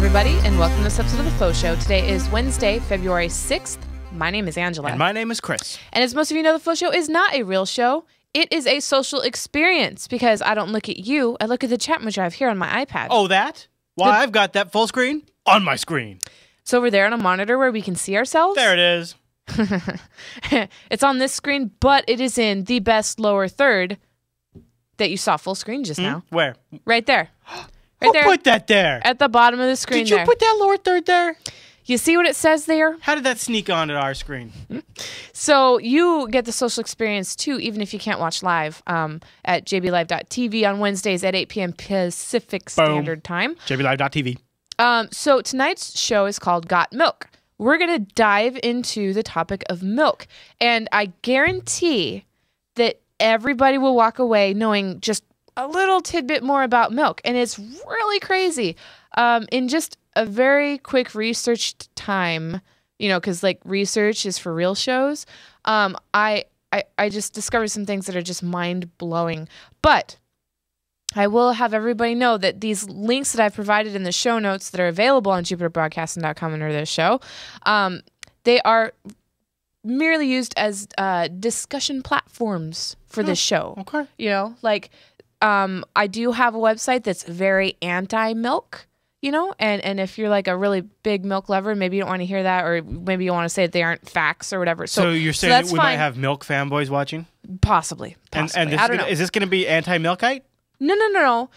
everybody, and welcome to this episode of the FauxShow. Today is Wednesday, February 6th. My name is Angela. And my name is Chris. And as most of you know, the FauxShow is not a real show. It is a social experience because I don't look at you. I look at the chat window I have here on my iPad. Oh, that? Why, I've got that full screen on my screen. It's over there on a monitor where we can see ourselves. There it is. It's on this screen, but it is in the best lower third that you saw full screen just now. Where? Right there. Who put that there? At the bottom of the screen. Did you put that lower third there? You see what it says there? How did that sneak onto our screen? So you get the social experience too, even if you can't watch live at jblive.tv on Wednesdays at 8 p.m. Pacific Standard Time. jblive.tv. So tonight's show is called Got Milk. We're going to dive into the topic of milk. And I guarantee that everybody will walk away knowing just a little tidbit more about milk. And it's really crazy. In just a very quick research time, you know, because like research is for real shows, I just discovered some things that are just mind-blowing. But I will have everybody know that these links that I've provided in the show notes that are available on jupiterbroadcasting.com under this show, they are merely used as discussion platforms for this show. Okay. You know, like I do have a website that's very anti-milk, you know, and if you're like a really big milk lover, maybe you don't want to hear that, or maybe you want to say that they aren't facts or whatever. So you're saying that we might have milk fanboys watching? Possibly. And is this going to be anti-milkite? No,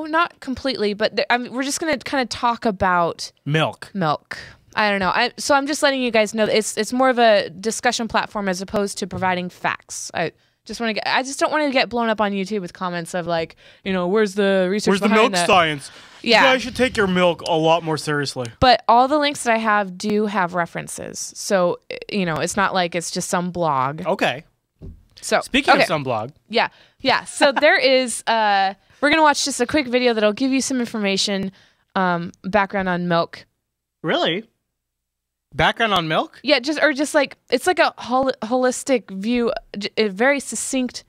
not completely. But we're just going to kind of talk about milk. I don't know. So I'm just letting you guys know that it's more of a discussion platform as opposed to providing facts. I just don't want to get blown up on YouTube with comments of like, you know, where's the research? Where's the milk science? Yeah. You guys should take your milk a lot more seriously. But all the links that I have do have references. So, you know, it's not like it's just some blog. Okay. So speaking of some blog. Yeah. So there is, we're going to watch just a quick video that'll give you some information, background on milk. Really? Background on milk? Yeah, just like, it's like a holistic view, very succinct.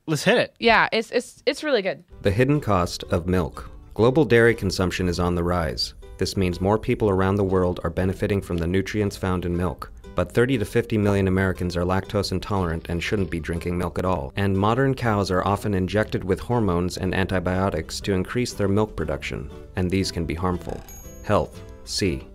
Let's hit it. Yeah, it's really good. The hidden cost of milk. Global dairy consumption is on the rise. This means more people around the world are benefiting from the nutrients found in milk. But 30 to 50 million Americans are lactose intolerant and shouldn't be drinking milk at all. And modern cows are often injected with hormones and antibiotics to increase their milk production, and these can be harmful. Health. C.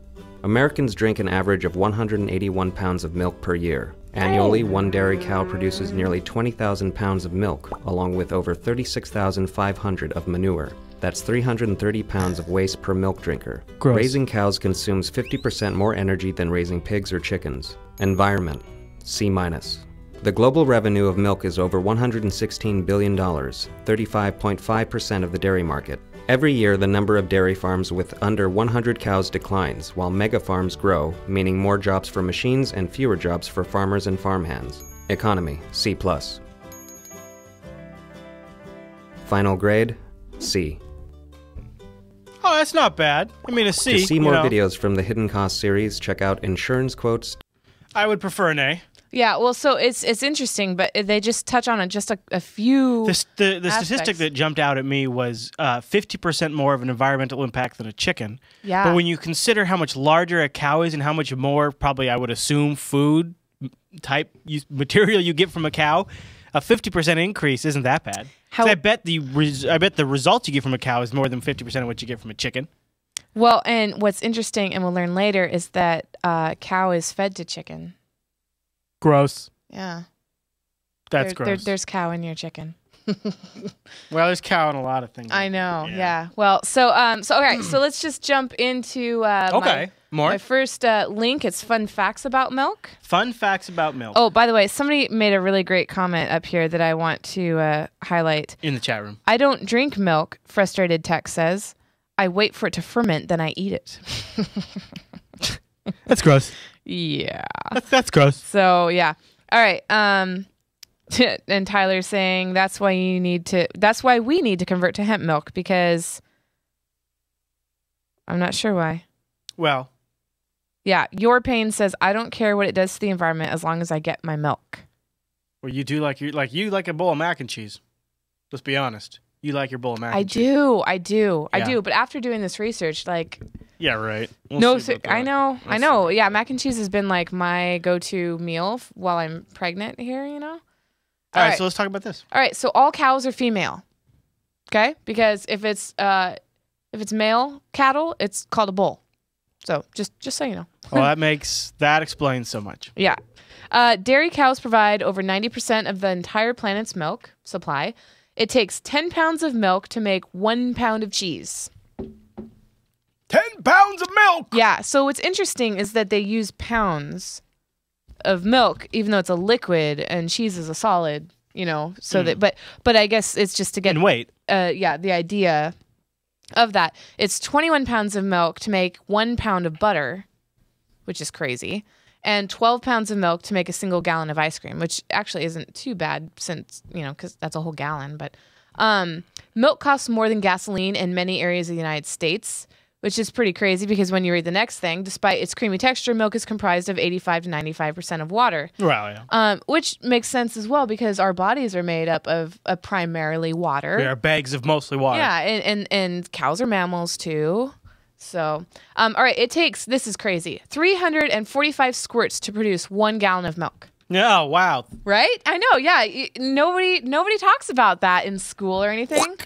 Americans drink an average of 181 pounds of milk per year. Annually, one dairy cow produces nearly 20,000 pounds of milk, along with over 36,500 of manure. That's 330 pounds of waste per milk drinker. Gross. Raising cows consumes 50% more energy than raising pigs or chickens. Environment. C-. The global revenue of milk is over $116 billion, 35.5% of the dairy market. Every year, the number of dairy farms with under 100 cows declines, while mega farms grow, meaning more jobs for machines and fewer jobs for farmers and farmhands. Economy. C+. Final grade. C. Oh, that's not bad. I mean, a C. To see more videos from the Hidden Cost series, check out Insurance Quotes. I would prefer an A. Yeah, well, so it's interesting, but they just touch on it just a few The statistic that jumped out at me was 50% more of an environmental impact than a chicken. Yeah. But when you consider how much larger a cow is and how much more, probably I would assume, food type material you get from a cow, a 50% increase isn't that bad. I bet the results you get from a cow is more than 50% of what you get from a chicken. Well, and what's interesting, and we'll learn later, is that cow is fed to chicken. Gross. Yeah. That's gross. There's cow in your chicken. Well, there's cow in a lot of things. I know. Yeah. Well, so okay, so let's just jump into my first link. It's fun facts about milk. Fun facts about milk. Oh, by the way, somebody made a really great comment up here that I want to highlight. In the chat room. I don't drink milk, frustrated Tech says. I wait for it to ferment, then I eat it. That's gross. Yeah. That's gross. So, yeah. All right. And Tyler's saying that's why we need to convert to hemp milk, because I'm not sure why. Well. Yeah. Your Pain says, I don't care what it does to the environment as long as I get my milk. Well, you do like a bowl of mac and cheese. Let's be honest. You like your bowl of mac I and cheese. do. I do. I Yeah. do. But after doing this research, like, Yeah, right. no, see about I that. know. I We'll know. Yeah, mac and cheese has been like my go-to meal while I'm pregnant here, you know? All right, so let's talk about this. All right, so all cows are female. Okay? Because if it's male cattle, it's called a bull. So just so you know. Well, that explains so much. Yeah. Dairy cows provide over 90% of the entire planet's milk supply. It takes 10 pounds of milk to make 1 pound of cheese. 10 pounds of milk! Yeah, so what's interesting is that they use pounds of milk, even though it's a liquid and cheese is a solid, you know, so that, but I guess it's just to get, And wait. the idea of that. It's 21 pounds of milk to make 1 pound of butter, which is crazy, and 12 pounds of milk to make a single gallon of ice cream, which actually isn't too bad since, you know, because that's a whole gallon. But milk costs more than gasoline in many areas of the United States, which is pretty crazy because when you read the next thing, despite its creamy texture, milk is comprised of 85 to 95% of water. Well, yeah. Which makes sense as well because our bodies are made up of primarily water. We are bags of mostly water. Yeah, and cows are mammals too. So, all right, it takes, this is crazy, 345 squirts to produce 1 gallon of milk. Oh, wow. Right? I know, yeah. Nobody talks about that in school or anything.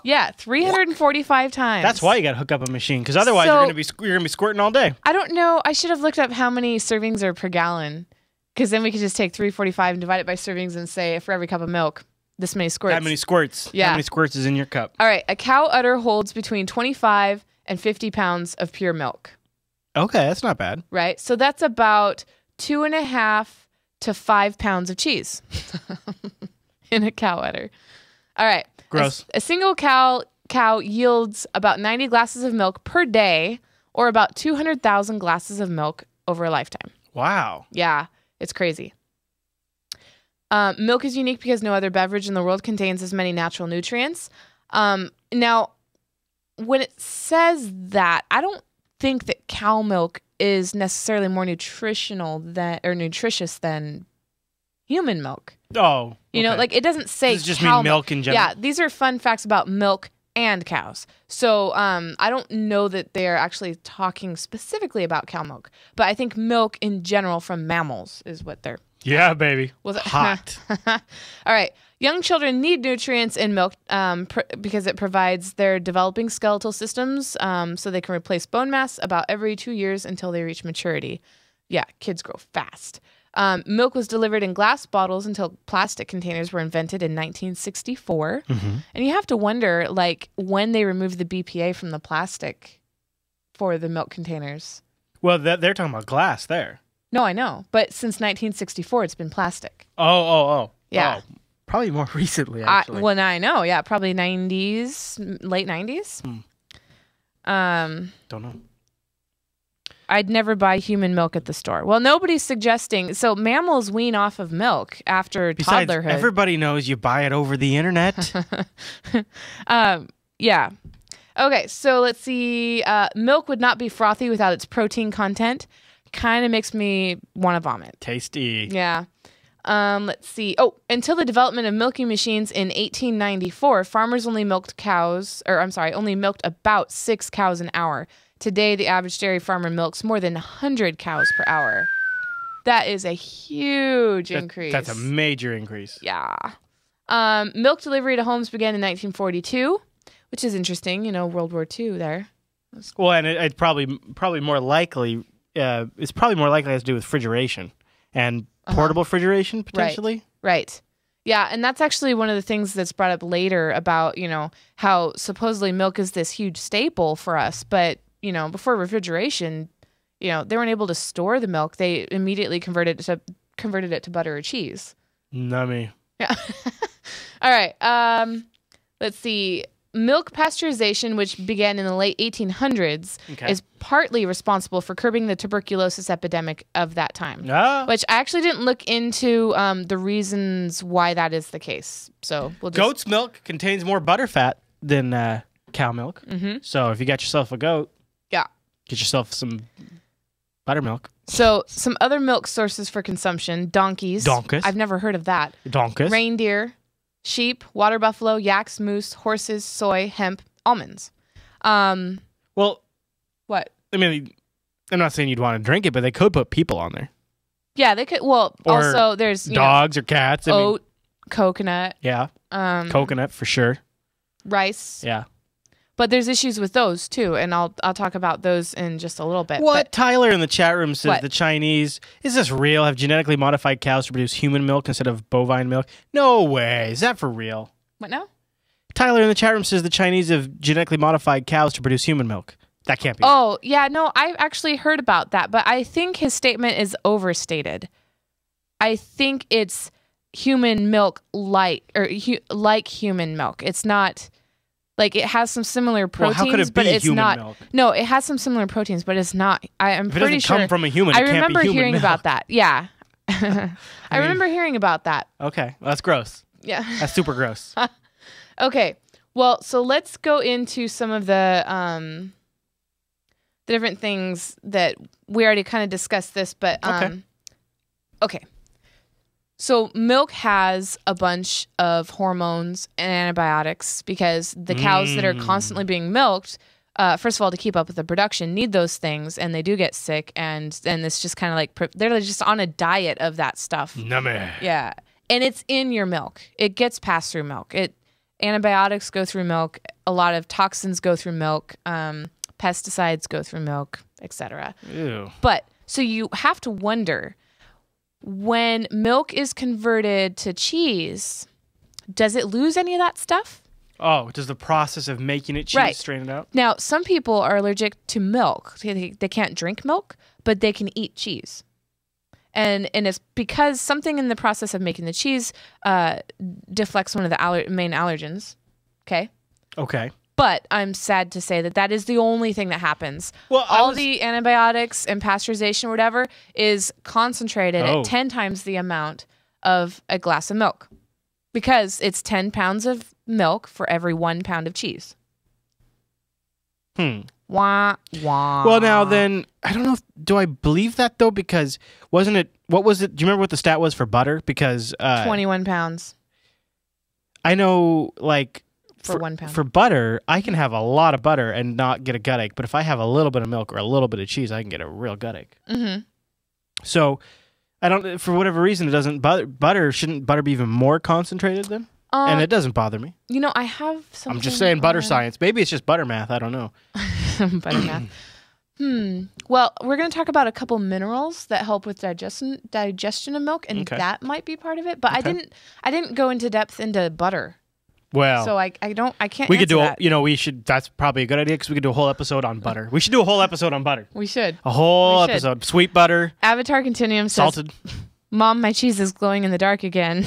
Yeah, 345 times. That's why you got to hook up a machine, because otherwise So- you're gonna be squirting all day. I don't know. I should have looked up how many servings are per gallon, because then we could just take 345 and divide it by servings and say for every cup of milk, this many squirts. That many squirts. Yeah. How many squirts is in your cup? All right, a cow udder holds between 25 and 50 pounds of pure milk, Okay, that's not bad. right? So that's about 2.5 to 5 pounds of cheese in a cow udder. All right. Gross. A single cow yields about 90 glasses of milk per day, or about 200,000 glasses of milk over a lifetime. Wow. Yeah, it's crazy. Milk is unique because no other beverage in the world contains as many natural nutrients. Now, when it says that, I don't think that cow milk is necessarily more nutritious than human milk. Oh. You know, okay. like it doesn't say Does it just cow mean milk in general? Yeah, these are fun facts about milk and cows. So I don't know that they're actually talking specifically about cow milk, but I think milk in general from mammals is what they're. Yeah, baby. Was it Hot. All right. Young children need nutrients in milk because it provides their developing skeletal systems so they can replace bone mass about every 2 years until they reach maturity. Yeah, kids grow fast. Milk was delivered in glass bottles until plastic containers were invented in 1964. Mm-hmm. And you have to wonder, like, when they removed the BPA from the plastic for the milk containers. Well, they're talking about glass there. No, I know. But since 1964, it's been plastic. Oh. Yeah. Oh, probably more recently, actually. Well, now I know. Yeah, probably 90s, late 90s. Don't know. I'd never buy human milk at the store. Well, nobody's suggesting. So mammals wean off of milk after Besides, toddlerhood. everybody knows you buy it over the internet. Yeah. Okay, so let's see. Milk would not be frothy without its protein content. Kind of makes me want to vomit. Tasty. Yeah. Let's see. Oh, until the development of milking machines in 1894, farmers only milked about 6 cows an hour. Today, the average dairy farmer milks more than 100 cows per hour. That is a huge increase. That's a major increase. Yeah. Milk delivery to homes began in 1942, which is interesting. You know, World War II there. Well, and it's probably more likely. It's probably more likely has to do with refrigeration and portable refrigeration potentially. Right. Yeah, and that's actually one of the things that's brought up later about, you know, how supposedly milk is this huge staple for us, but, you know, before refrigeration, you know, they weren't able to store the milk. They immediately converted it to butter or cheese. Nummy. Yeah. All right. Let's see. Milk pasteurization, which began in the late 1800s, is partly responsible for curbing the tuberculosis epidemic of that time. Which I actually didn't look into the reasons why that is the case. So we'll just... Goat's milk contains more butterfat than cow milk. Mm-hmm. So if you got yourself a goat, yeah, get yourself some buttermilk. So some other milk sources for consumption: donkeys. Donkeys. I've never heard of that. Donkeys. Reindeer, sheep, water buffalo, yaks, moose, horses, soy, hemp, almonds. Well, What? I mean, I'm not saying you'd want to drink it, but they could put people on there. Yeah, they could. Well, Or also there's dogs or cats. I mean, oat, coconut, yeah, coconut for sure. rice. Yeah. But there's issues with those too, and I'll talk about those in just a little bit. What? But Tyler in the chat room says What? the Chinese, is this real? Have genetically modified cows to produce human milk instead of bovine milk? No way. Is that for real? what now? Tyler in the chat room says the Chinese have genetically modified cows to produce human milk. That can't be. Oh, yeah, no, I actually heard about that, but I think his statement is overstated. I think it's human milk like human milk. It's not like it has some similar proteins, Well, how could it but be it's human not. milk? No, it has some similar proteins, but it's not. I'm If it pretty doesn't sure come from a human, I it can't remember be human hearing milk. about that. Yeah. I remember hearing about that. Okay, well, that's gross. Yeah. That's super gross. Okay. Well, so let's go into some of the different things that we already kind of discussed this, but okay. So milk has a bunch of hormones and antibiotics because the cows that are constantly being milked, first of all, to keep up with the production, need those things, and they do get sick, and it's just kind of like they're just on a diet of that stuff. Nummy. Yeah, and it's in your milk. It gets passed through milk. Antibiotics go through milk. A lot of toxins go through milk. Pesticides go through milk, etc. Ew. But so you have to wonder, when milk is converted to cheese, does it lose any of that stuff? Oh, does the process of making it cheese Right. straighten it out? Now, some people are allergic to milk. They can't drink milk, but they can eat cheese. And it's because something in the process of making the cheese deflects one of the main allergens. Okay? Okay. But I'm sad to say that is the only thing that happens. Well, all the antibiotics and pasteurization or whatever is concentrated Oh. at 10 times the amount of a glass of milk. Because it's 10 pounds of milk for every 1 pound of cheese. Wah, wah. Well, now then, I don't know. Do I believe that though? Because wasn't it? What was it? Do you remember what the stat was for butter? Because 21 pounds I know, like for 1 pound. for butter, I can have a lot of butter and not get a gut ache. But if I have a little bit of milk or a little bit of cheese, I can get a real gut ache. Mm-hmm. So I don't. For whatever reason, it doesn't butter. Shouldn't butter be even more concentrated then? And it doesn't bother me. You know, I have something. I'm just saying butter on- science. Maybe it's just butter math. I don't know. Butter math. Well, we're going to talk about a couple minerals that help with digestion of milk, and Okay. that might be part of it. But Okay. I didn't go into depth into butter, Well, so I can't. we could do. that. We should. That's probably a good idea because we could do a whole episode on butter. We should do a whole episode on butter. We should. A whole We should. episode. Sweet butter, Avatar Continuum says, salted. "Mom, my cheese is glowing in the dark again."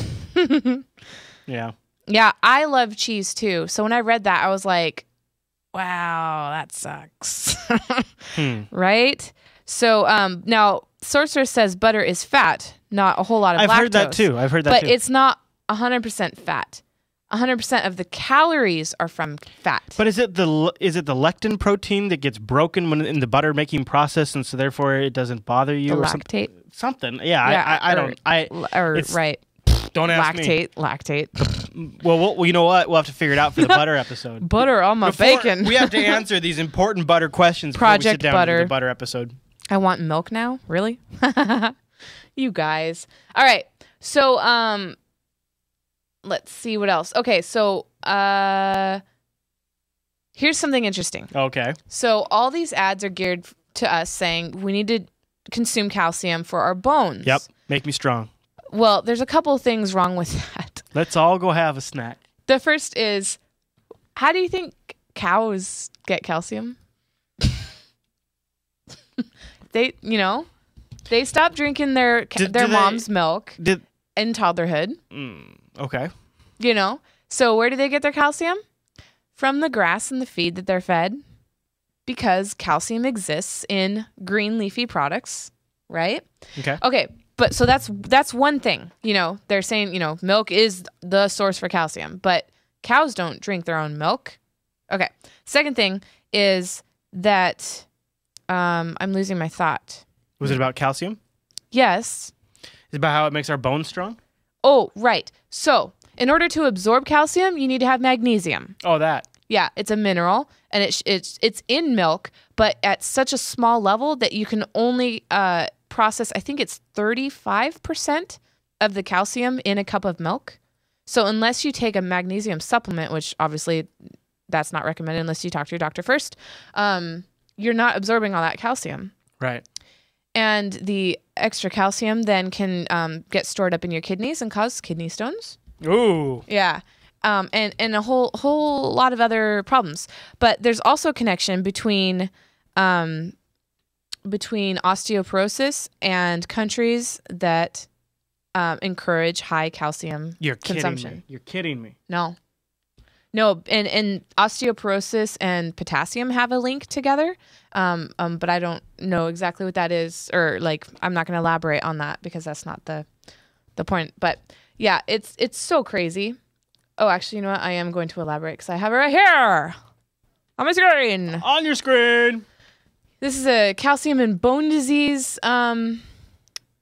Yeah. Yeah, I love cheese too. So when I read that, I was like, "Wow, that sucks." Right? So now Sorcerer says butter is fat, not a whole lot of I've lactose. heard that too. But too. it's not 100% fat. 100% of the calories are from fat. But is it the lectin protein that gets broken when in the butter making process, and so therefore it doesn't bother you the or lactate. something? Yeah, I don't. Right. Don't ask me. Lactate. Well, you know what? We'll have to figure it out for the butter episode. Butter on my Before- bacon. We have to answer these important butter questions before we sit Project down butter. to the butter episode. I want milk now? Really? You guys. All right. So, let's see what else. Okay, so here's something interesting. Okay. So all these ads are geared to us saying we need to consume calcium for our bones. Yep. Make me strong. Well, there's a couple things wrong with that. Let's all go have a snack. The first is, how do you think cows get calcium? They stop drinking their mom's milk in toddlerhood. Okay. So where do they get their calcium? From the grass and the feed that they're fed, because calcium exists in green leafy products, right? Okay, but so that's one thing. They're saying, milk is the source for calcium, but cows don't drink their own milk. Okay. Second thing is that I'm losing my thought. Was it about calcium? Yes. Is it about how it makes our bones strong? Oh, right. So In order to absorb calcium, you need to have magnesium. Oh, that. Yeah, it's a mineral, and it's in milk, but at such a small level that you can only process, I think it's 35% of the calcium in a cup of milk. So unless you take a magnesium supplement, which obviously that's not recommended unless you talk to your doctor first, you're not absorbing all that calcium. Right. And the extra calcium then can get stored up in your kidneys and cause kidney stones. Ooh. Yeah. And a whole lot of other problems. But there's also a connection between osteoporosis and countries that encourage high calcium consumption. You're kidding me. No, and osteoporosis and potassium have a link together. But I don't know exactly what that is, or like I'm not going to elaborate on that because that's not the point. But yeah, it's so crazy. Oh, actually, you know what? I am going to elaborate because I have it right here on my screen. On your screen. This is a calcium and bone disease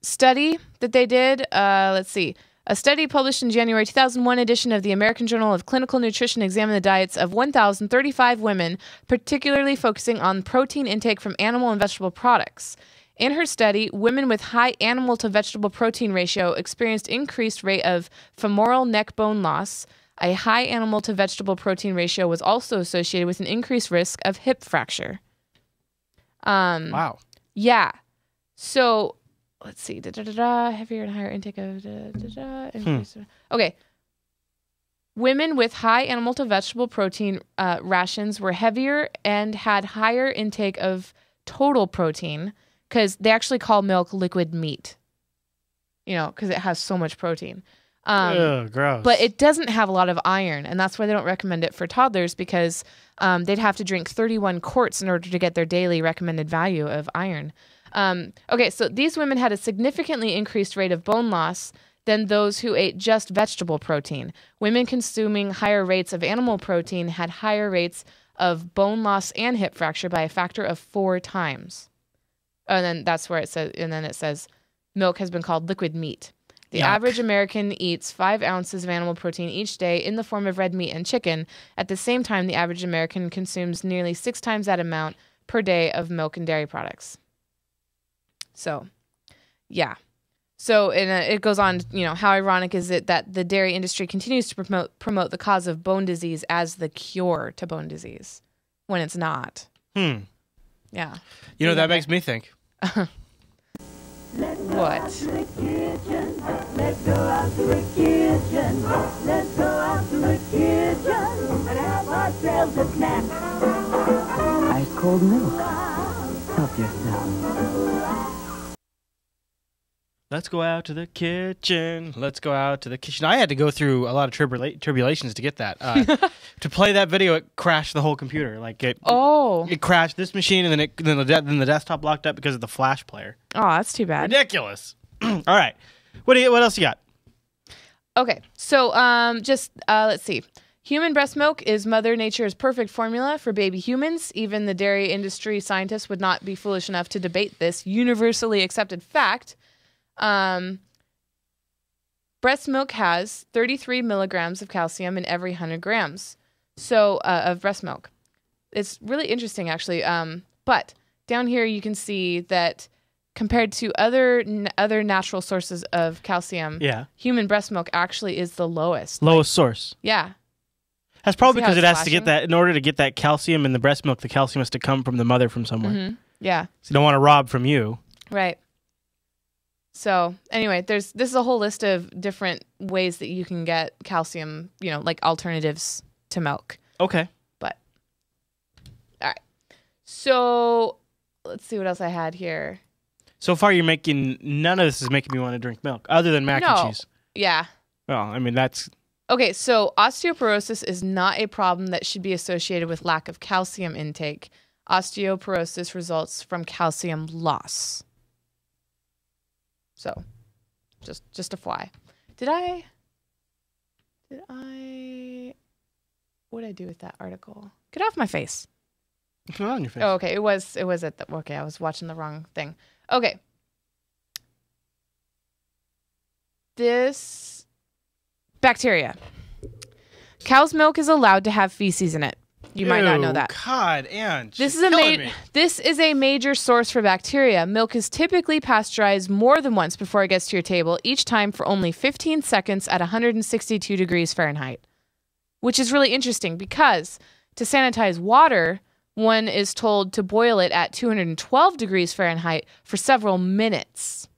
study that they did. Let's see. A study published in January 2001 edition of the American Journal of Clinical Nutrition examined the diets of 1,035 women, particularly focusing on protein intake from animal and vegetable products. In her study, women with high animal to vegetable protein ratio experienced increased rate of femoral neck bone loss. A high animal to vegetable protein ratio was also associated with an increased risk of hip fracture. Wow. Yeah. So let's see. Heavier and higher intake of Okay. Women with high animal to vegetable protein rations were heavier and had higher intake of total protein because they actually call milk liquid meat. You know, because it has so much protein. Gross. But it doesn't have a lot of iron, and that's why they don't recommend it for toddlers because they'd have to drink 31 quarts in order to get their daily recommended value of iron. Okay, so these women had a significantly increased rate of bone loss than those who ate just vegetable protein. Women consuming higher rates of animal protein had higher rates of bone loss and hip fracture by a factor of 4 times. And then that's where it says, and then it says, milk has been called liquid meat. The average American eats 5 ounces of animal protein each day in the form of red meat and chicken. At the same time, the average American consumes nearly 6 times that amount per day of milk and dairy products. So, yeah. So it goes on, you know, how ironic is it that the dairy industry continues to promote the cause of bone disease as the cure to bone disease when it's not. Yeah. You know, that makes me think. What? Let's go out to the kitchen. Let's go out to the kitchen and have ourselves a snack. Ice cold milk. Help yourself. Let's go out to the kitchen. Let's go out to the kitchen. I had to go through a lot of tribulations to get that. To play that video, it crashed the whole computer. Like it crashed this machine, and then the desktop locked up because of the Flash player. Oh, that's too bad. Ridiculous. All right, what else you got? Okay, so let's see. Human breast milk is Mother Nature's perfect formula for baby humans. Even the dairy industry scientists would not be foolish enough to debate this universally accepted fact. Breast milk has 33 milligrams of calcium in every 100 grams of breast milk. It's really interesting, actually. But down here you can see that compared to other natural sources of calcium, human breast milk actually is the lowest. Lowest source. Yeah. That's probably because it has to get that, in order to get that calcium in the breast milk, the calcium has to come from the mother from somewhere. Mm-hmm. Yeah. So you don't want to rob from you. Right. So anyway, this is a whole list of different ways that you can get calcium, you know, like alternatives to milk. Okay. But, all right. So let's see what else I had here. So far, none of this is making me want to drink milk, other than mac and cheese. Yeah. Well, I mean, that's... Okay, so osteoporosis is not a problem that should be associated with lack of calcium intake. Osteoporosis results from calcium loss. So, just a fly. What did I do with that article? Get off my face. What's on your face? Oh, okay. It was at the, okay, I was watching the wrong thing. Okay. Bacteria. Cow's milk is allowed to have feces in it. You might not know that. God, Ange. This is a major source for bacteria. Milk is typically pasteurized more than once before it gets to your table, each time for only 15 seconds at 162 degrees Fahrenheit. Which is really interesting because to sanitize water, one is told to boil it at 212 degrees Fahrenheit for several minutes.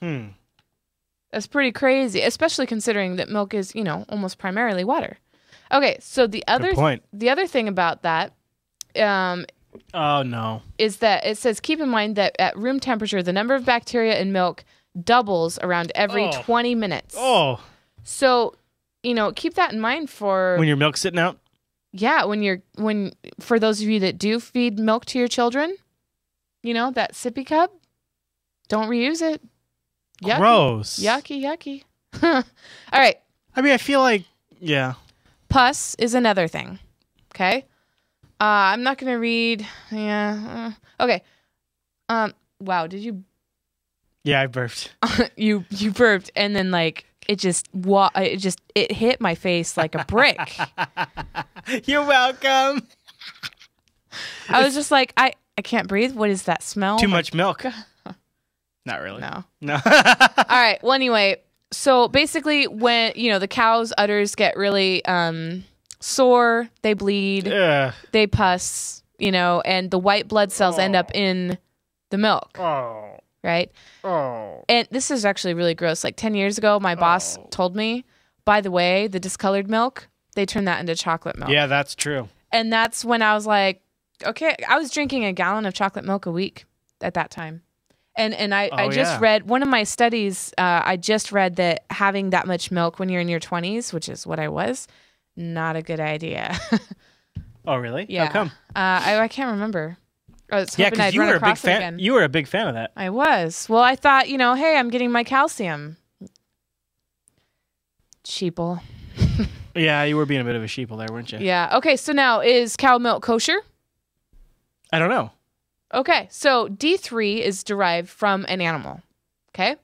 That's pretty crazy, especially considering that milk is, almost primarily water. Okay, so the other thing about that is that it says keep in mind that at room temperature, the number of bacteria in milk doubles around every 20 minutes. Oh. So, keep that in mind for when your milk's sitting out? Yeah, for those of you that do feed milk to your children, that sippy cup, don't reuse it. Yucky. Gross. Yucky. All right. I mean, I feel like, yeah. Pus is another thing. Okay. I'm not going to read. Yeah. Okay. Wow. Did you? Yeah, I burped. you burped, and then it hit my face like a brick. You're welcome. I was just like, I can't breathe. What is that smell? Too much milk. Not really. No. All right. Well, anyway, so basically when, the cow's udders get really sore, they bleed, they pus, and the white blood cells end up in the milk. Oh. Right? Oh. And this is actually really gross. Like 10 years ago, my boss told me, by the way, the discolored milk, they turn that into chocolate milk. Yeah, that's true. And that's when I was like, okay, I was drinking a gallon of chocolate milk a week at that time. And I just read, one of my studies, I just read that having that much milk when you're in your 20s, which is what I was, not a good idea. Oh, really? Yeah. How come? I can't remember. I was hoping I'd you run were a big across it fan. again. You were a big fan of that. I was. Well, I thought, hey, I'm getting my calcium. Sheeple. Yeah, you were being a bit of a sheeple there, weren't you? Yeah. Okay, so now, is cow milk kosher? I don't know. Okay, so D3 is derived from an animal. Okay?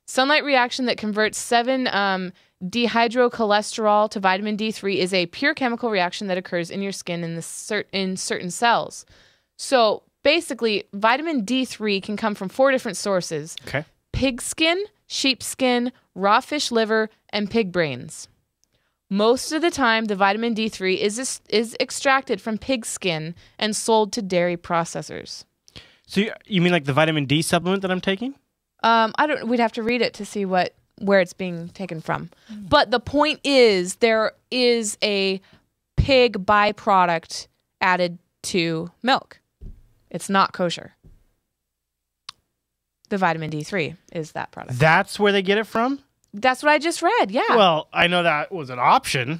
Sunlight reaction that converts 7-dehydrocholesterol to vitamin D3 is a pure chemical reaction that occurs in your skin in certain cells. So basically, vitamin D3 can come from 4 different sources. Okay. Pig skin, sheep skin, raw fish liver, and pig brains. Most of the time, the vitamin D3 is extracted from pig skin and sold to dairy processors. So you mean like the vitamin D supplement that I'm taking? We'd have to read it to see where it's being taken from. But the point is, there is a pig byproduct added to milk. It's not kosher. The vitamin D3 is that product. That's where they get it from? That's what I just read, yeah. Well, I know that was an option.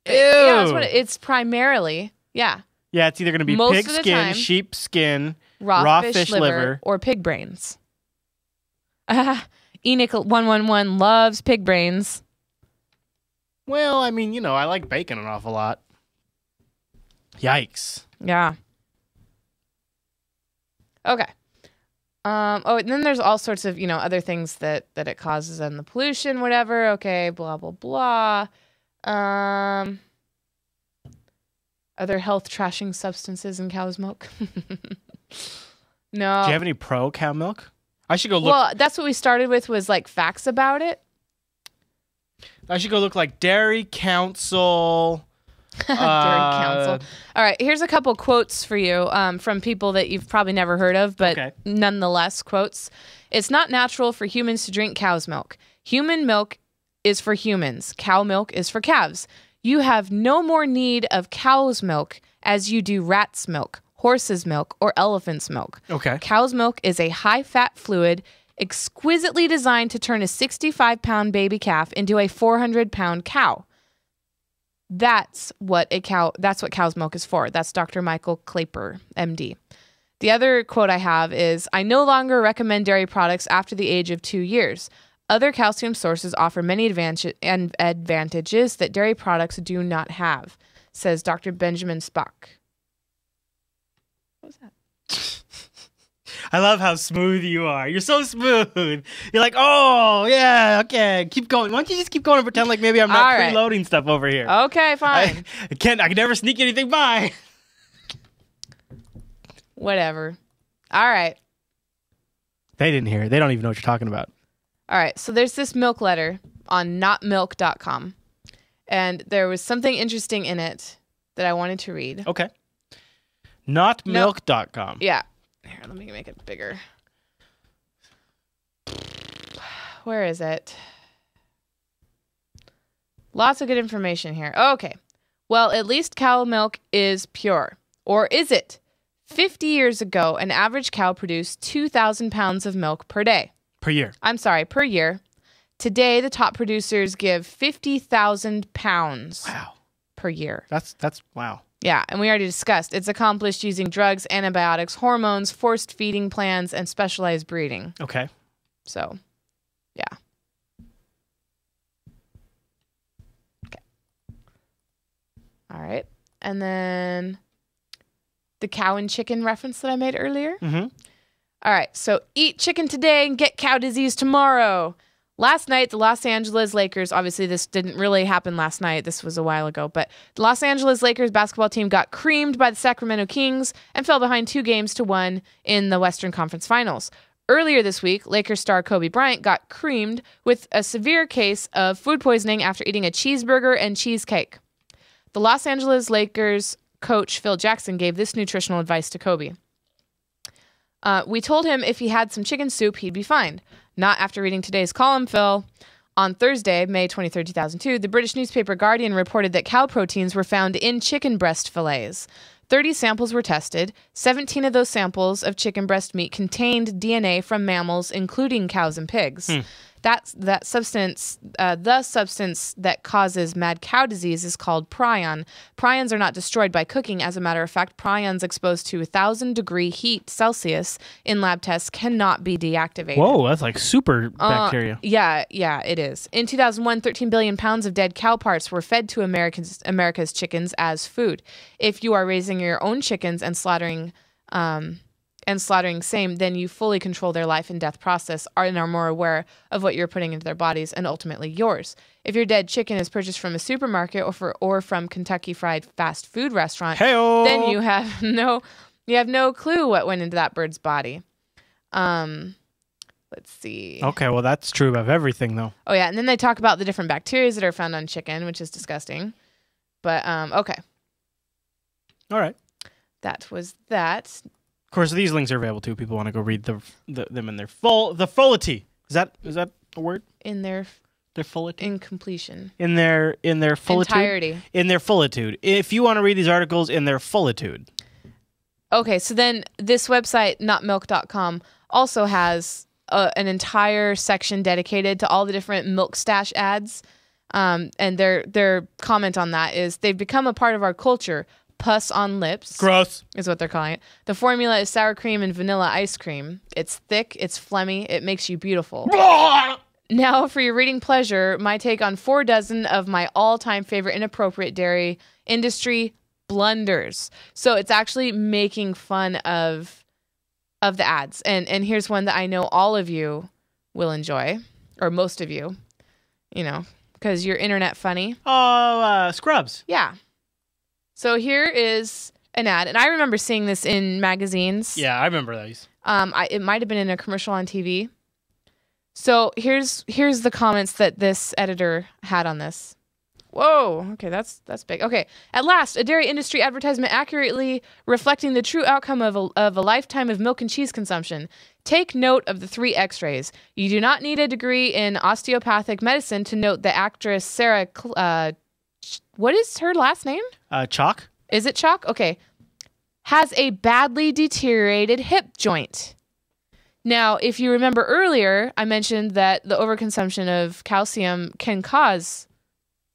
Ew. Yeah, that's what it's primarily, yeah. Yeah, it's either going to be Most pig of the skin, time, sheep skin, raw fish liver, or pig brains. Enoch111 loves pig brains. Well, I mean, I like bacon an awful lot. Yikes. Yeah. Okay. And then there's all sorts of, other things that it causes and the pollution, whatever. Okay, blah, blah, blah. Other health trashing substances in cow's milk. No. Do you have any pro cow milk? I should go look. Well, that's what we started with was like facts about it. I should go look like Dairy Council. Dairy Council. All right, here's a couple quotes for you from people that you've probably never heard of, but nonetheless, quotes. It's not natural for humans to drink cow's milk. Human milk is for humans. Cow milk is for calves. You have no more need of cow's milk as you do rat's milk, horse's milk, or elephant's milk. Okay. Cow's milk is a high-fat fluid exquisitely designed to turn a 65-pound baby calf into a 400-pound cow. That's what cow's milk is for. That's Dr. Michael Klaper, MD. The other quote I have is, I no longer recommend dairy products after the age of 2 years. Other calcium sources offer many advantages that dairy products do not have, says Dr. Benjamin Spock. What was that? I love how smooth you are. You're so smooth. You're like, oh, yeah, okay, keep going. Why don't you just keep going and pretend like maybe I'm not preloading stuff over here? Okay, fine. I can never sneak anything by. Whatever. All right. They didn't hear it. They don't even know what you're talking about. All right. So there's this milk letter on notmilk.com. And there was something interesting in it that I wanted to read. Okay. Notmilk.com. Yeah. Here, let me make it bigger. Where is it? Lots of good information here. Okay. Well, at least cow milk is pure. Or is it? 50 years ago, an average cow produced 2,000 pounds of milk per day. Per year. I'm sorry, per year. Today, the top producers give 50,000 pounds per year. That's wow. Yeah, and we already discussed. It's accomplished using drugs, antibiotics, hormones, forced feeding plans, and specialized breeding. Okay. So, yeah. Okay. All right. And then the cow and chicken reference that I made earlier. Mm-hmm. All right. So, eat chicken today and get cow disease tomorrow. Last night, the Los Angeles Lakers, obviously this didn't really happen last night, this was a while ago, but the Los Angeles Lakers basketball team got creamed by the Sacramento Kings and fell behind 2-1 in the Western Conference Finals. Earlier this week, Lakers star Kobe Bryant got creamed with a severe case of food poisoning after eating a cheeseburger and cheesecake. The Los Angeles Lakers coach Phil Jackson gave this nutritional advice to Kobe. We told him if he had some chicken soup, he'd be fine. Not after reading today's column, Phil. On Thursday, May 23, 2002, the British newspaper Guardian reported that cow proteins were found in chicken breast fillets. 30 samples were tested. 17 of those samples of chicken breast meat contained DNA from mammals, including cows and pigs. The substance that causes mad cow disease is called prion. Prions are not destroyed by cooking. As a matter of fact, prions exposed to 1,000-degree heat Celsius in lab tests cannot be deactivated. Whoa, that's like super bacteria. Yeah, it is. In 2001, 13 billion pounds of dead cow parts were fed to America's chickens as food. If you are raising your own chickens and slaughtering same, then you fully control their life and death process and are more aware of what you're putting into their bodies and ultimately yours. If your dead chicken is purchased from a supermarket or from Kentucky Fried fast food restaurant, then you have no clue what went into that bird's body. Let's see. Okay, well that's true of everything though. Oh yeah, and then they talk about the different bacteria that are found on chicken, which is disgusting. But okay. All right. That was that. Of course, these links are available too. People want to go read them in their fullity. Is that a word? In their fullity. In completion. In their fullitude. Entirety. In their fullitude. If you want to read these articles in their fullitude. Okay, so then this website, notmilk.com, also has an entire section dedicated to all the different milk stash ads. And their comment on that is they've become a part of our culture. Pus on lips. Gross. Is what they're calling it. The formula is sour cream and vanilla ice cream. It's thick, it's phlegmy, it makes you beautiful. Now, for your reading pleasure, my take on 4 dozen of my all-time favorite inappropriate dairy industry blunders. So it's actually making fun of the ads. And here's one that I know all of you will enjoy, or most of you, because you're internet funny. Oh, Scrubs. Yeah. So here is an ad, and I remember seeing this in magazines. Yeah, I remember those. It might have been in a commercial on TV. So here's the comments that this editor had on this. Whoa, okay, that's big. Okay, at last, a dairy industry advertisement accurately reflecting the true outcome of a lifetime of milk and cheese consumption. Take note of the 3 X-rays. You do not need a degree in osteopathic medicine to note the actress Sarah. What is her last name? Chalk. Is it Chalk? Okay. Has a badly deteriorated hip joint. Now, if you remember earlier, I mentioned that the overconsumption of calcium can cause,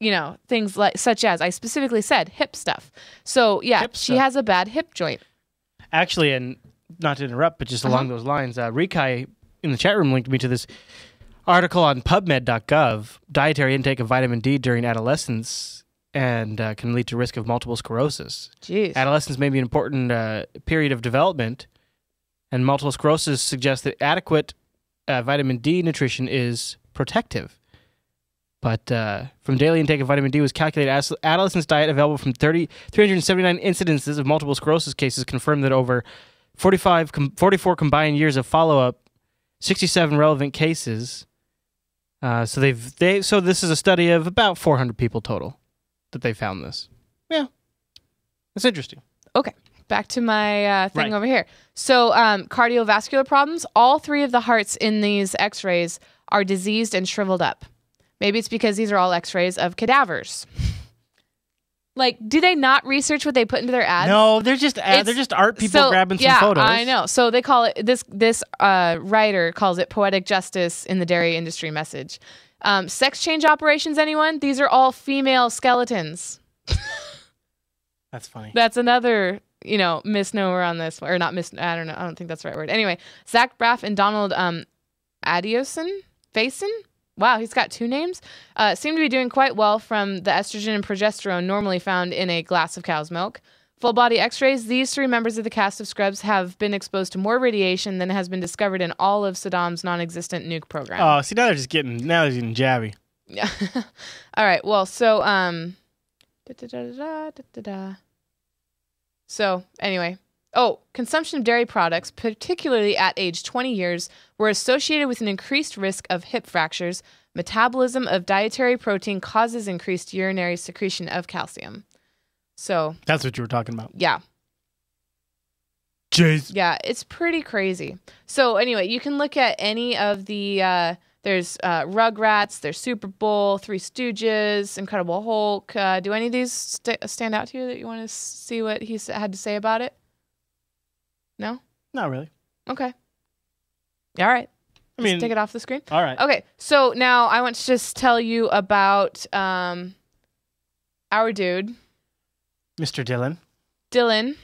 things such as, I specifically said, hip stuff. So, yeah, she has a bad hip joint. Actually, and not to interrupt, but just along those lines, Rikai in the chat room linked me to this article on PubMed.gov, dietary intake of vitamin D during adolescence and can lead to risk of multiple sclerosis. Jeez. Adolescence may be an important period of development, And multiple sclerosis suggests that adequate vitamin D nutrition is protective. But from daily intake of vitamin D was calculated as adolescents' diet available from 379 incidences of multiple sclerosis cases confirmed that over 44 combined years of follow-up, 67 relevant cases. So this is a study of about 400 people total that they found this. Yeah, that's interesting. Okay, back to my thing over here. So cardiovascular problems. All 3 of the hearts in these X-rays are diseased and shriveled up. Maybe it's because these are all X-rays of cadavers. Like, do they not research what they put into their ads? No, they're just art people grabbing some photos. Yeah, I know. So they call it this writer calls it poetic justice in the dairy industry message. Sex change operations, anyone? These are all female skeletons. That's funny. That's another, misnomer on this, or not I don't know. I don't think that's the right word. Anyway, Zach Braff and Donald Faison. Wow, he's got 2 names. Seem to be doing quite well from the estrogen and progesterone normally found in a glass of cow's milk. Full body X-rays. These 3 members of the cast of Scrubs have been exposed to more radiation than has been discovered in all of Saddam's non-existent nuke program. Oh, see, now they're getting jabby. Yeah. All right. Well, so So anyway. Oh, consumption of dairy products, particularly at age 20 years, were associated with an increased risk of hip fractures. Metabolism of dietary protein causes increased urinary secretion of calcium. So that's what you were talking about. Yeah. Jeez. Yeah, it's pretty crazy. So anyway, you can look at any of the, there's Rugrats, there's Super Bowl, Three Stooges, Incredible Hulk. Do any of these stand out to you that you want to see what he had to say about it? No? Not really. Okay. All right. Just take it off the screen. All right. Okay. So now I want to just tell you about our dude. Mr. Dylan. Dylan.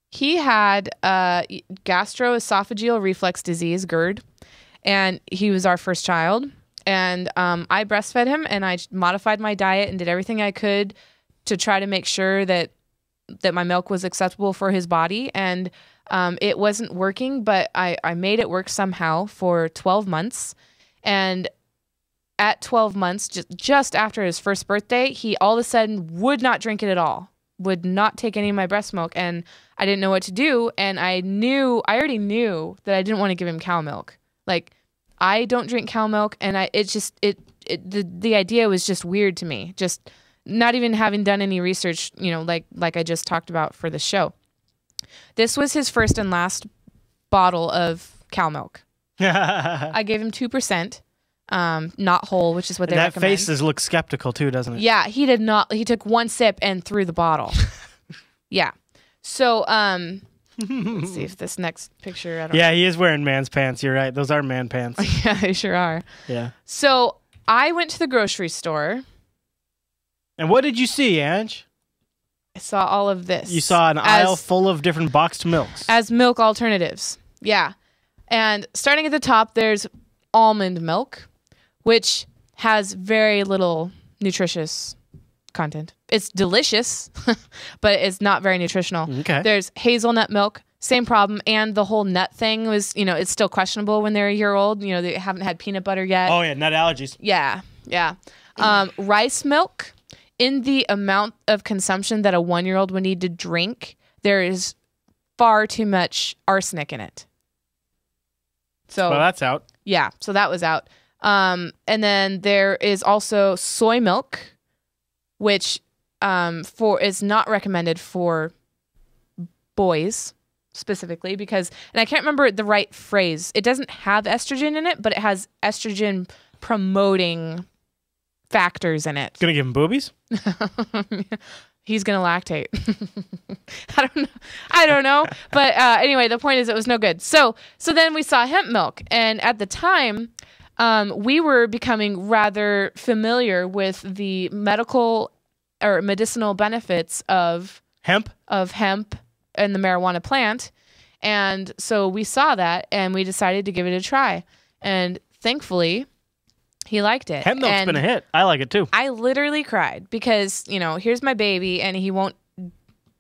He had gastroesophageal reflux disease, GERD, and he was our first child. And I breastfed him, and I modified my diet and did everything I could to try to make sure that my milk was acceptable for his body. And it wasn't working, but I made it work somehow for 12 months. And at 12 months, just after his first birthday, he all of a sudden would not drink it at all, would not take any of my breast milk. And I didn't know what to do. And I already knew that I didn't want to give him cow milk. Like, I don't drink cow milk. And the idea was just weird to me. Just not even having done any research, like I just talked about for the show. This was his first and last bottle of cow milk. I gave him 2%, not whole, which is what they recommend. That face looks skeptical too, doesn't it? Yeah, he did not. He took 1 sip and threw the bottle. Yeah. So, let's see if this next picture. Yeah, he is wearing man's pants. You're right. Those are man pants. Yeah, they sure are. Yeah. So I went to the grocery store. And what did you see, Ange? I saw all of this. You saw an aisle full of different boxed milks. As milk alternatives. Yeah. And starting at the top, there's almond milk, which has very little nutritious content. It's delicious, but it's not very nutritional. Okay. There's hazelnut milk, same problem. And the whole nut thing was, it's still questionable when they're a year old. They haven't had peanut butter yet. Oh, yeah, nut allergies. Yeah, yeah. Rice milk. In the amount of consumption that a 1-year-old would need to drink, there is far too much arsenic in it. So that's out. Yeah, so that was out. And then there is also soy milk, which is not recommended for boys specifically because, and I can't remember the right phrase. It doesn't have estrogen in it, but it has estrogen promoting factors in it. Gonna give him boobies? He's gonna lactate. I don't know. But anyway, the point is it was no good. So then we saw hemp milk, and at the time, we were becoming rather familiar with the medical or medicinal benefits of hemp and the marijuana plant. And so we saw that, and we decided to give it a try. And thankfully, he liked it. Hemp milk's been a hit. I like it too. I literally cried because, here's my baby and he won't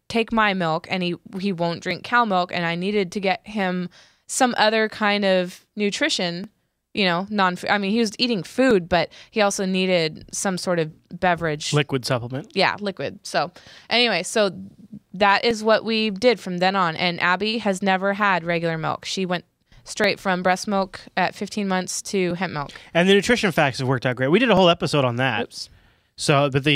take my milk, and he won't drink cow milk, and I needed to get him some other kind of nutrition, you know, I mean, he was eating food, but he also needed some sort of beverage. Liquid supplement. Yeah, liquid. So anyway, so that is what we did from then on. And Abby has never had regular milk. She went straight from breast milk at 15 months to hemp milk. And the nutrition facts have worked out great. We did a whole episode on that. Oops. So, but the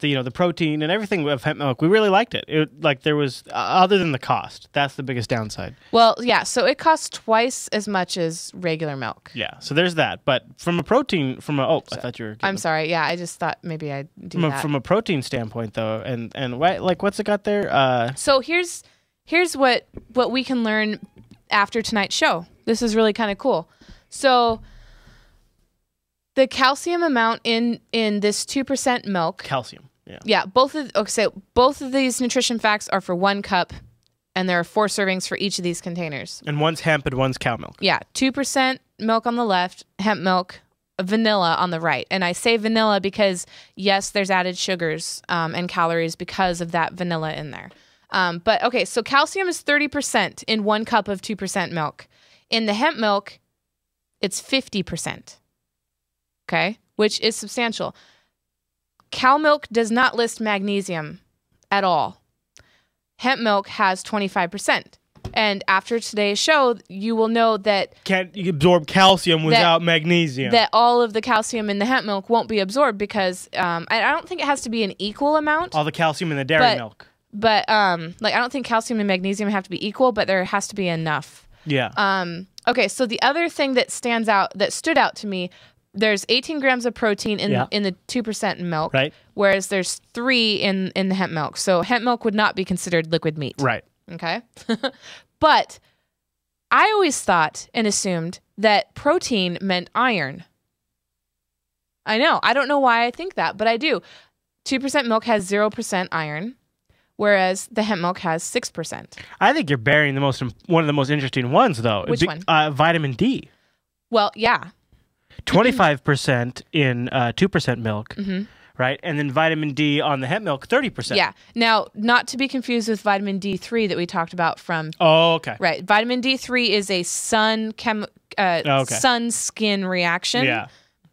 you know, the protein and everything of hemp milk, we really liked it. Like there was other than the cost, that's the biggest downside. Well, yeah. So it costs twice as much as regular milk. Yeah. So there's that. But from a protein, I thought you were. I'm sorry. Yeah, I just thought maybe I'd do that. From a protein standpoint, though, and like what's it got there? So here's what we can learn after tonight's show. This is really kind of cool. So the calcium amount in this 2% milk. Calcium. Yeah. Yeah. Both of these nutrition facts are for 1 cup, and there are 4 servings for each of these containers. And one's hemp and one's cow milk. Yeah. 2% milk on the left, hemp milk, vanilla on the right. And I say vanilla because, yes, there's added sugars and calories because of that vanilla in there. But okay, so calcium is 30% in 1 cup of 2% milk. In the hemp milk, it's 50%. Okay, which is substantial. Cow milk does not list magnesium at all. Hemp milk has 25%. And after today's show, you will know that can't you absorb calcium without magnesium. That all of the calcium in the hemp milk won't be absorbed because I don't think it has to be an equal amount. All the calcium in the dairy milk. But I don't think calcium and magnesium have to be equal, but there has to be enough. Yeah. Okay, so the other thing that stood out to me, there's 18 grams of protein in the 2% milk, right? Whereas there's 3 in the hemp milk. So hemp milk would not be considered liquid meat. Right. Okay. But I always thought and assumed that protein meant iron. I know. I don't know why I think that, but I do. 2% milk has 0% iron, whereas the hemp milk has 6%. I think you're burying one of the most interesting ones, though. Which one? Vitamin D. Well, yeah. 25% in 2% milk, right? And then vitamin D on the hemp milk, 30%. Yeah. Now, not to be confused with vitamin D3 that we talked about from... Oh, okay. Right. Vitamin D3 is a sun skin reaction. Yeah.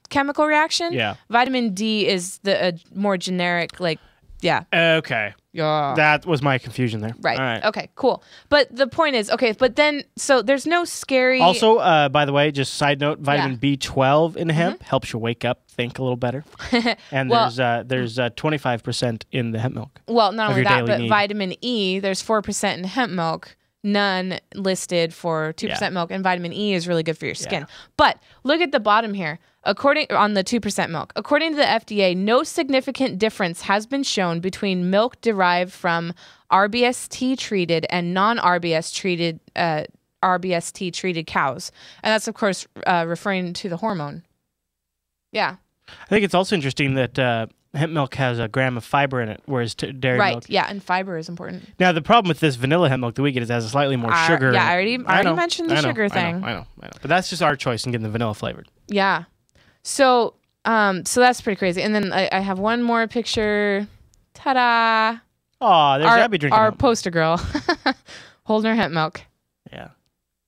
Chemical reaction. Yeah. Vitamin D is the more generic, like, yeah. Okay. Yeah. That was my confusion there. Right. All right. Okay, cool. But the point is, okay, but then, so there's no scary... Also, by the way, just side note, vitamin B12 in hemp helps you wake up, think a little better. And there's 25% in the hemp milk. Well, not only that, but vitamin E, there's 4% in hemp milk, none listed for 2% milk, and vitamin E is really good for your skin. Yeah. But look at the bottom here. On the 2% milk, according to the FDA, no significant difference has been shown between milk derived from RBST treated and non-RBST treated cows, and that's of course referring to the hormone. Yeah, I think it's also interesting that hemp milk has a gram of fiber in it, whereas dairy milk. Right. Yeah, and fiber is important. Now the problem with this vanilla hemp milk that we get is it has slightly more sugar. Yeah, I already mentioned the sugar thing. I know. But that's just our choice in getting the vanilla flavored. Yeah. So that's pretty crazy. And then I have one more picture. Ta-da! Oh, there's Abby drinking our milk. Poster girl holding her hemp milk. Yeah.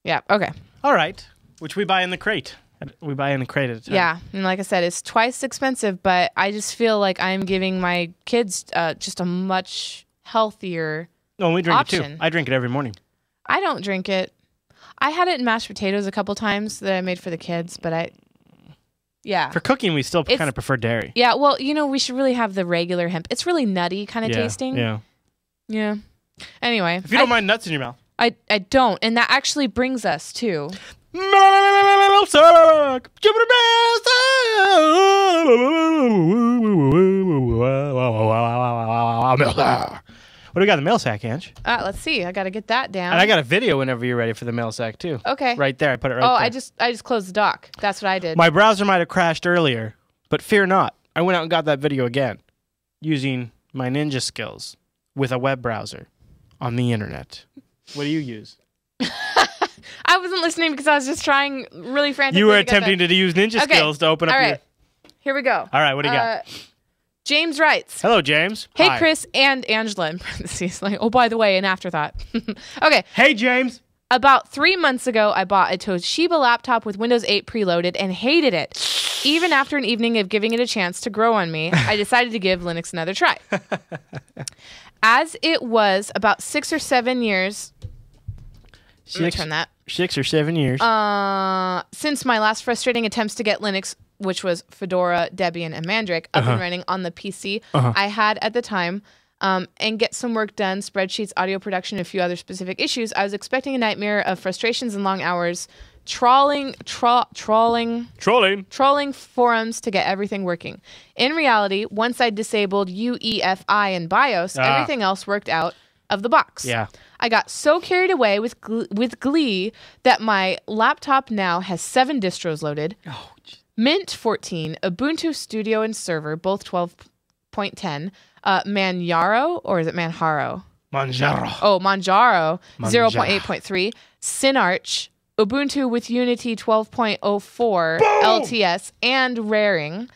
Yeah. Okay. All right. Which we buy in the crate. We buy in the crate at a time. Yeah, and like I said, it's twice expensive, but I just feel like I'm giving my kids just a much healthier. No, we drink option. it too. I drink it every morning. I don't drink it. I had it in mashed potatoes a couple times that I made for the kids, but yeah. For cooking, we still kind of prefer dairy. Yeah, well, we should really have the regular hemp. It's really nutty kind of tasting. Yeah. Yeah. Anyway. If you don't mind nuts in your mouth. I don't. And that actually brings us to... What do we got in the mail sack, Ange? Let's see. I got to get that down. And I got a video whenever you're ready for the mail sack, too. Okay. Right there. I put it right there. I just closed the dock. That's what I did. My browser might have crashed earlier, but fear not. I went out and got that video again using my ninja skills with a web browser on the internet. What do you use? I wasn't listening because I was just trying really frantically. You were attempting to use ninja skills to open up All right. Here we go. All right, what do you got? James writes. Hello, James. Hey, Hi. Chris and Angela, in parentheses. Like, oh, by the way, an afterthought. Okay. Hey, James. About 3 months ago, I bought a Toshiba laptop with Windows 8 preloaded and hated it. Even after an evening of giving it a chance to grow on me, I decided to give Linux another try. As it was about 6 or 7 years... Let me turn that. 6 or 7 years. Since my last frustrating attempts to get Linux, which was Fedora, Debian, and Mandrake, up and running on the PC I had at the time, and get some work done, spreadsheets, audio production, and a few other specific issues, I was expecting a nightmare of frustrations and long hours, trawling forums to get everything working. In reality, once I disabled UEFI and BIOS, everything else worked out of the box. Yeah. I got so carried away with glee that my laptop now has 7 distros loaded. Oh, Mint 14, Ubuntu Studio and Server, both 12.10, Manjaro, or is it Manjaro? Manjaro. Oh, Manjaro, 0.8.3, Synarch, Ubuntu with Unity 12.04, LTS, and Raring.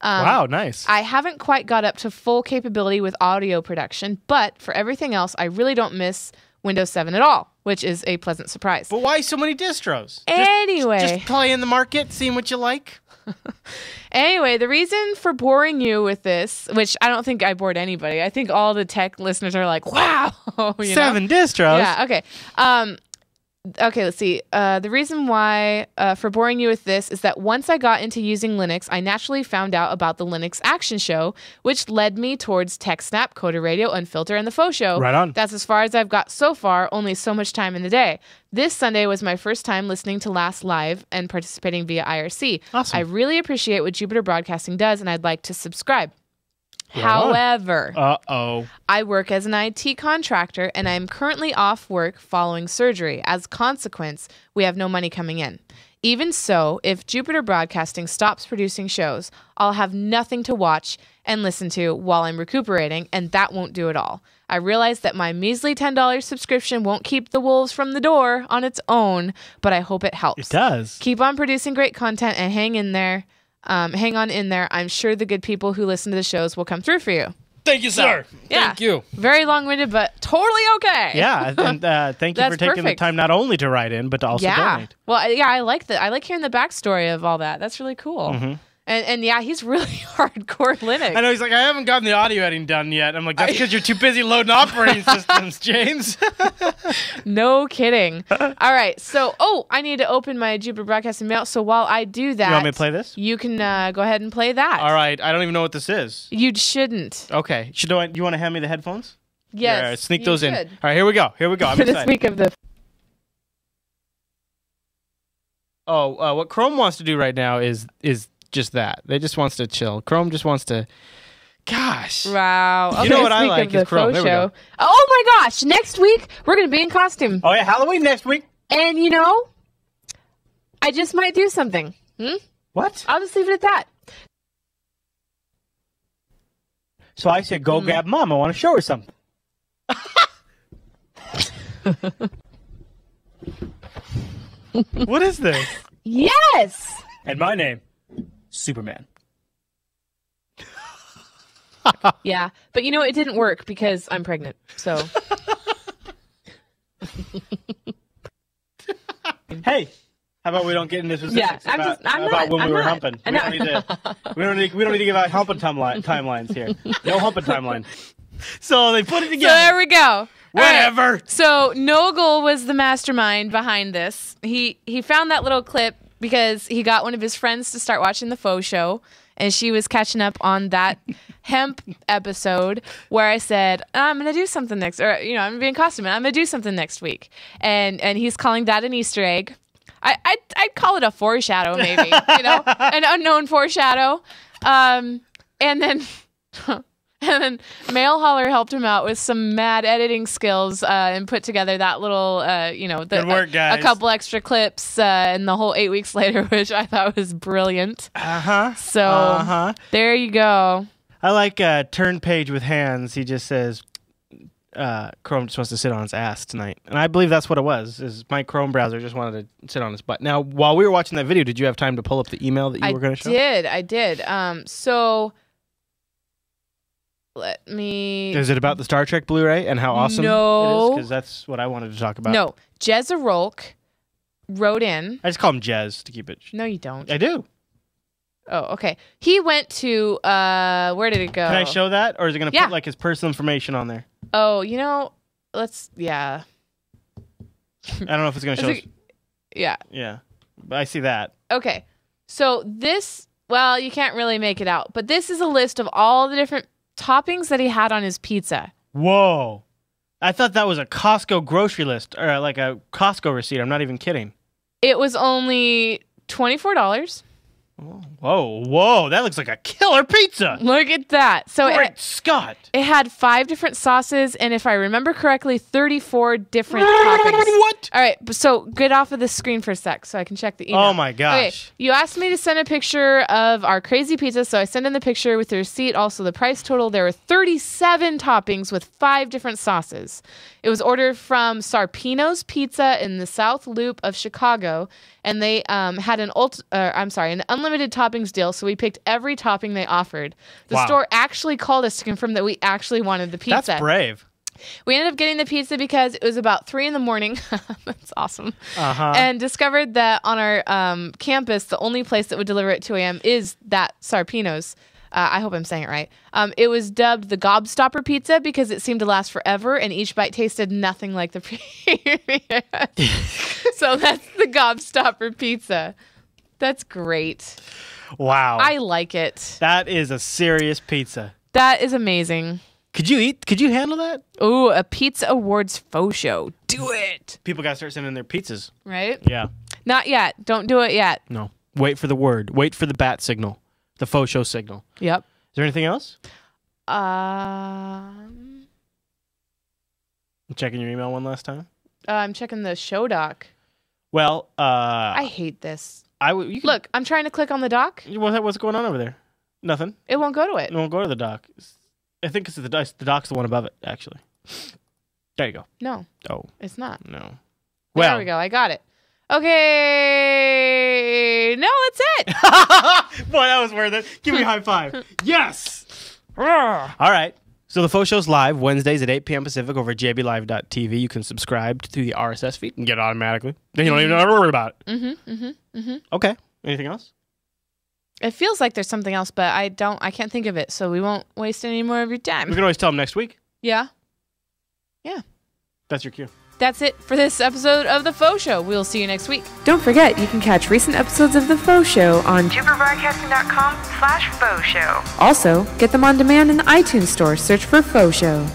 Wow, nice. I haven't quite got up to full capability with audio production, but for everything else, I really don't miss Windows 7 at all, which is a pleasant surprise. But why so many distros? Anyway. Just play in the market, seeing what you like? Anyway, the reason for boring you with this, which I don't think I bored anybody. I think all the tech listeners are like, wow. 7 distros? Yeah, okay. Okay, let's see. The reason why for boring you with this is that once I got into using Linux, I naturally found out about the Linux Action Show, which led me towards TechSnap, Coder Radio, Unfilter, and the FauxShow. Right on. That's as far as I've got so far, only so much time in the day. This Sunday was my first time listening to Last Live and participating via IRC. Awesome. I really appreciate what Jupiter Broadcasting does, and I'd like to subscribe. Right However, I work as an IT contractor and I'm currently off work following surgery. As a consequence, we have no money coming in. Even so, if Jupiter Broadcasting stops producing shows, I'll have nothing to watch and listen to while I'm recuperating, and that won't do it all. I realize that my measly $10 subscription won't keep the wolves from the door on its own, but I hope it helps. It does. Keep on producing great content and hang in there. Hang on in there. I'm sure the good people who listen to the shows will come through for you. Thank you, sir. Yeah. Thank you. Very long-winded, but totally okay. Yeah, and thank you for taking the perfect. time not only to write in, but to also donate. Well, yeah, I like that. I like hearing the backstory of all that. That's really cool. And yeah, he's really hardcore Linux. I know, he's like, I haven't gotten the audio editing done yet. I'm like, that's because you're too busy loading operating systems, James. No kidding. All right, so, I need to open my Jupiter Broadcasting mail. So while I do that... You want me to play this? You can go ahead and play that. All right, I don't even know what this is. You shouldn't. Okay, do you want to hand me the headphones? Yes. Yeah, sneak you those in. should. All right, here we go. I'm For excited. this week of the... What Chrome wants to do right now is just that. They just wants to chill. Chrome just wants to... Gosh. Wow. Okay, You know what I speak like of the is Chrome. There we FauxShow. go. Oh my gosh! Next week we're gonna be in costume, Oh, yeah, Halloween next week. and I just might do something. What? I'll just leave it at that. So I said, go grab Mom. I want to show her something. What is this? Yes. And my name, Superman. Yeah, but it didn't work because I'm pregnant. So. Hey, how about we don't get into specifics about when we were humping? We don't need to give out humping timelines here. No humping timeline. So they put it So together. there we go. Whatever. All right. So Nogel was the mastermind behind this. He found that little clip because he got one of his friends to start watching the FauxShow, and she was catching up on that Hemp episode where I said, I'm going to do something next, or, I'm going to be in costume, and I'm going to do something next week. And he's calling that an Easter egg. I'd call it a foreshadow, maybe, an unknown foreshadow. And then Mail Holler helped him out with some mad editing skills and put together that little, Good work, guys. a couple extra clips and the whole 8 weeks later, which I thought was brilliant. So there you go. I like turn page with hands. He just says, Chrome just wants to sit on his ass tonight. And I believe that's what it was, is my Chrome browser just wanted to sit on his butt. Now, while we were watching that video, did you have time to pull up the email that you were going to show? I did. So... Let me. Is it about the Star Trek Blu-ray and how awesome it No. is? Because that's what I wanted to talk about. No. Jez Arolk wrote in. I just call him Jez to keep it. No, you don't. I do. Oh, okay. He went to, where did it go? Can I show that? Or is it going to put like his personal information on there? Oh, yeah. I don't know if it's going to show. Yeah. Yeah. But I see that. Okay. So this, well, you can't really make it out, but this is a list of all the different toppings that he had on his pizza. Whoa. I thought that was a Costco grocery list or like a Costco receipt. I'm not even kidding. It was only $24. Whoa. That looks like a killer pizza. Look at that. So Great Scott. It had 5 different sauces, and if I remember correctly, 34 different toppings. What? All right, so get off of the screen for a sec so I can check the email. Oh, my gosh. Okay, you asked me to send a picture of our crazy pizza, so I sent in the picture with the receipt, also the price total. There were 37 toppings with 5 different sauces. It was ordered from Sarpino's Pizza in the South Loop of Chicago, and they had an unlimited toppings deal, so we picked every topping they offered. The store actually called us to confirm that we actually wanted the pizza. That's brave. We ended up getting the pizza because it was about 3 a.m. That's awesome. And discovered that on our campus, the only place that would deliver at 2 a.m. is that Sarpino's. I hope I'm saying it right. It was dubbed the Gobstopper Pizza because it seemed to last forever, and each bite tasted nothing like the previous. So that's the Gobstopper Pizza. That's great. Wow. I like it. That is a serious pizza. That is amazing. Could you handle that? Ooh, a Pizza Awards faux show. Do it. People got to start sending their pizzas. Right? Yeah. Not yet. Don't do it yet. No. Wait for the word. Wait for the bat signal. The faux show signal. Yep. Is there anything else? I'm checking your email one last time. I'm checking the show doc. Well, I hate this. Look, I'm trying to click on the doc. What's going on over there? Nothing. It won't go to it. It won't go to the doc. I think it's the doc's the one above it, actually. There you go. No. Oh. It's not. No. There we go. I got it. Okay. No, that's it. Boy, that was worth it. Give me a high five. Yes. All right. So the faux show's live Wednesdays at 8 p.m. Pacific over at jblive.tv. You can subscribe to the RSS feed and get it automatically. Then you don't even have to worry about it. Okay. Anything else? It feels like there's something else, but I can't think of it, so we won't waste any more of your time. We can always tell them next week. Yeah. Yeah. That's your cue. That's it for this episode of The Faux Show. We'll see you next week. Don't forget, you can catch recent episodes of The Faux Show on JupiterBroadcasting.com/Faux Show. Also, get them on demand in the iTunes store. Search for Faux Show.